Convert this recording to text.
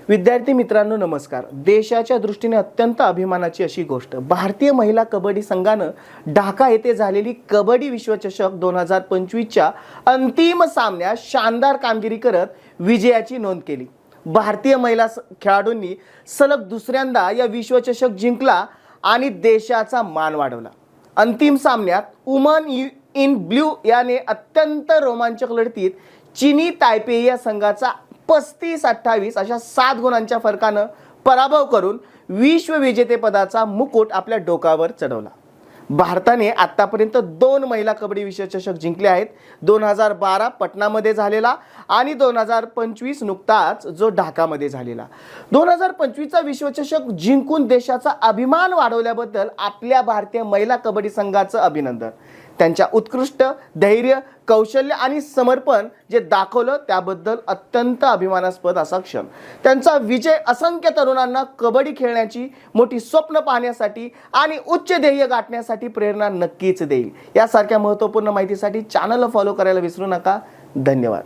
विद्यार्थी मित्रांनो नमस्कार। देशाच्या दृष्टीने अत्यंत अभिमानाची अशी गोष्ट, भारतीय महिला कबड्डी संघानं ढाका येथे झालेली कबड्डी विश्वचषक 2025च्या अंतिम सामन्यात शानदार कामगिरी करत विजयाची नोंद केली। भारतीय महिला खेळाडूंनी सलग दुसऱ्यांदा या विश्वचषक जिंकला आणि देशाचा मान वाढवला। अंतिम सामन्यात वुमन इन ब्लू याने अत्यंत रोमांचक लढतीत चीनी तायपेई या संघाचा 35-28 अशा 7 गुणांच्या फरकानं पराभव करून विश्वविजेतेपदाचा मुकुट आपल्या डोक्यावर चढवला। भारताने आतापर्यंत 2 महिला कबड्डी विश्वचषक जिंकले आहेत, 2012 पटनामध्ये झालेला आणि 2025 नुकताच जो ढाकामध्ये झालेला। 2025चा विश्वचषक जिंकून देशाचा अभिमान वाढवल्याबद्दल आपल्या भारतीय महिला कबड्डी संघाचं अभिनंदन। त्यांच्या उत्कृष्ट धैर्य, कौशल्य आणि समर्पण जे दाखवलं त्याबद्दल अत्यंत अभिमानास्पद असा क्षण। त्यांचा विजय असंख्य तरुणांना कबड्डी खेळण्याची मोठी स्वप्न पाहण्यासाठी आणि उच्च ध्येय गाठण्यासाठी प्रेरणा नक्कीच देईल। यासारख्या महत्त्वपूर्ण माहितीसाठी चॅनलला फॉलो करायला विसरू नका। धन्यवाद।